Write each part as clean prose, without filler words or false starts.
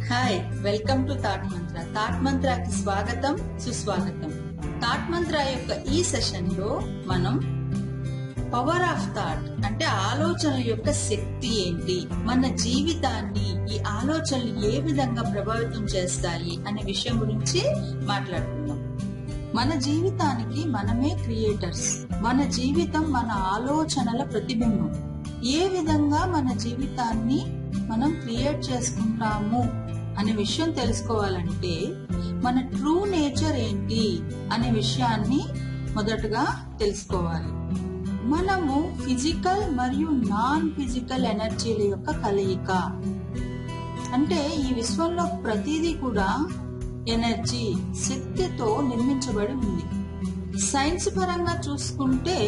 Hi, welcome to thought Mantra. Thought మంత్రకి స్వాగతం, సుస్వాగతం. Thought మంత్ర యొక్క ఈ సెషన్ లో మనం పవర్ ఆఫ్ థాట్ అంటే ఆలోచనల యొక్క శక్తి ఏంటి, మన జీవితాన్ని ఈ ఆలోచనలు ఏ విధంగా ప్రభావితం చేస్తాయి అనే విషయం గురించి మాట్లాడుకుందాం. మన జీవితానికి మనమే క్రియేటర్స్. మన జీవితం మన ఆలోచనల ప్రతిబింబం. ఏ విధంగా మన జీవితాన్ని మనం క్రియేట్ చేసుకుంటాము అనే విషయం తెలుసుకోవాలంటే మన ట్రూ నేచర్ ఏంటి అనే విషయాన్ని మొదటగా తెలుసుకోవాలి. మనము ఫిజికల్ మరియు నాన్ ఫిజికల్ ఎనర్జీల యొక్క కలయిక. అంటే ఈ విశ్వంలో ప్రతిదీ కూడా ఎనర్జీ, శక్తితో నిర్మించబడి ఉంది. సైన్స్ పరంగా చూసుకుంటే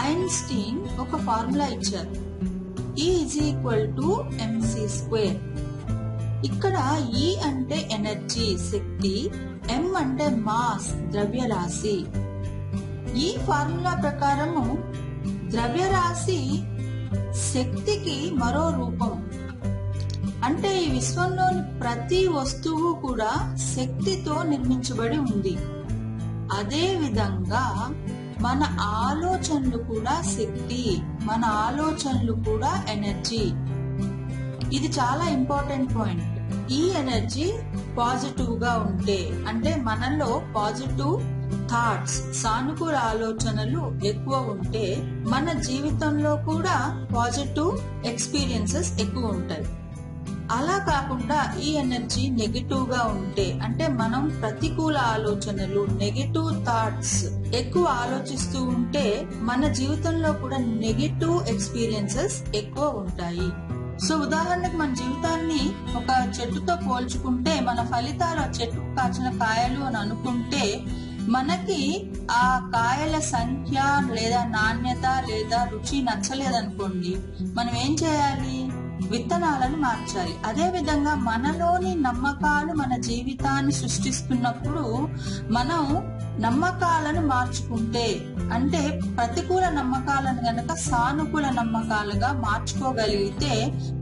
ఐన్స్టీన్ ఒక ఫార్ములా ఇచ్చారు, E = mc². ఇక్కడ E అంటే ఎనర్జీ, శక్తి, M అంటే మాస్, ద్రవ్యరాశి. ఈ ఫార్ములా ప్రకారము ద్రవ్యరాశి శక్తికి మరో రూపం. అంటే ఈ విశ్వంలోని ప్రతి వస్తువు కూడా శక్తితో నిర్మించబడి ఉంది. అదే విధంగా మన ఆలోచనలు కూడా శక్తి, మన ఆలోచనలు కూడా ఎనర్జీ. ఇది చాలా ఇంపార్టెంట్ పాయింట్. ఈ ఎనర్జీ పాజిటివ్ గా ఉంటే, అంటే మనలో పాజిటివ్ థాట్స్, సానుకూల ఆలోచనలు ఎక్కువ ఉంటే మన జీవితంలో కూడా పాజిటివ్ ఎక్స్పీరియన్సెస్ ఎక్కువ ఉంటాయి. అలా కాకుండా ఈ ఎనర్జీ నెగటివ్ గా ఉంటే, అంటే మనం ప్రతికూల ఆలోచనలు, నెగటివ్ థాట్స్ ఎక్కువ ఆలోచిస్తూ ఉంటే మన జీవితంలో కూడా నెగటివ్ ఎక్స్పీరియన్సెస్ ఎక్కువ ఉంటాయి. సో ఉదాహరణకు మన జీవితాన్ని ఒక చెట్టుతో పోల్చుకుంటే మన ఫలితాలు చెట్టుకు కాచిన కాయలు అని అనుకుంటే మనకి ఆ కాయల సంఖ్య లేదా నాణ్యత లేదా రుచి నచ్చలేదనుకోండి, మనం ఏం చేయాలి? విత్తనాలను మార్చాలి. అదే విధంగా మనలోని నమ్మకాలు మన జీవితాన్ని సృష్టిస్తున్నప్పుడు మనం నమ్మకాలను మార్చుకుంటే, అంటే ప్రతికూల నమ్మకాలను గనక సానుకూల నమ్మకాలుగా మార్చుకోగలిగితే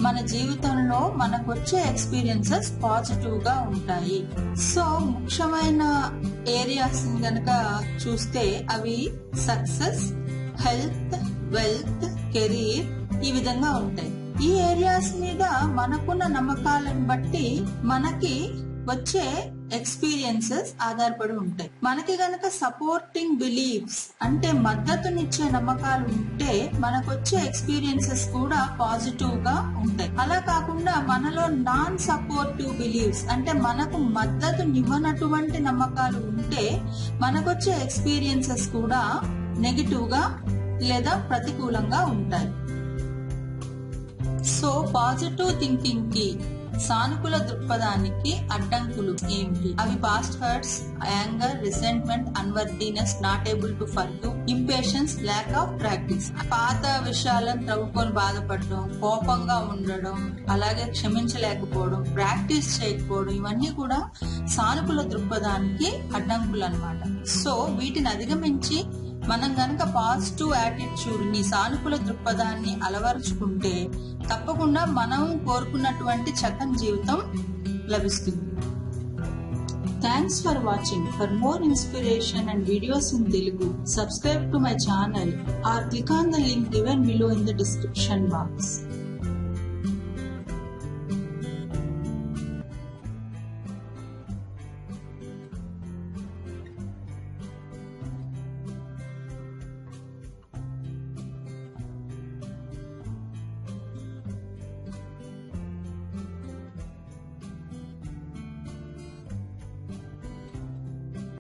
మన జీవితంలో మనకు వచ్చే ఎక్స్పీరియన్సెస్ పాజిటివ్ గా ఉంటాయి. సో ముఖ్యమైన ఏరియాస్ గనక చూస్తే అవి సక్సెస్, హెల్త్, వెల్త్, కెరీర్, ఈ విధంగా ఉంటాయి. ఈ ఏరియాస్ మీద మనకున్న నమ్మకాలను బట్టి మనకి వచ్చే ఎక్స్పీరియన్సెస్ ఆధారపడి ఉంటాయి. మనకి గనక సపోర్టింగ్ బిలీఫ్స్ అంటే మద్దతునిచ్చే నమ్మకాలు ఉంటే మనకు వచ్చే ఎక్స్పీరియన్సెస్ కూడా పాజిటివ్ గా ఉంటాయి. అలా కాకుండా మనలో నాన్ సపోర్టివ్ బిలీఫ్స్ అంటే మనకు మద్దతునివ్వనటువంటి నమ్మకాలు ఉంటే మనకొచ్చే ఎక్స్పీరియన్సెస్ కూడా నెగిటివ్ గా లేదా ప్రతికూలంగా ఉంటాయి. సో పాజిటివ్ థింకింగ్ కి, సానుకూల దృక్పథానికి అడ్డంకులు ఏమిటి? అవి past hurts, anger, resentment, unworthiness, not able to forgive, impatience, lack of practice. పాత విషయాలను త్రవ్వుకొని బాధపడడం, కోపంగా ఉండడం, అలాగే క్షమించలేకపోవడం, ప్రాక్టీస్ చేయకపోవడం, ఇవన్నీ కూడా సానుకూల దృక్పథానికి అడ్డంకులు అన్నమాట. సో వీటిని అధిగమించి మనం గనక పాజిటివ్ యాటిట్యూడ్ ని, సానుకూల దృక్పథాన్ని అలవరుచుకుంటే తప్పకుండా మనం కోరుకున్నటువంటి చక్కని జీవితం లభిస్తుంది. Thanks for watching. For more inspiration and videos in Telugu, subscribe to my channel or click on the link given below in the description box.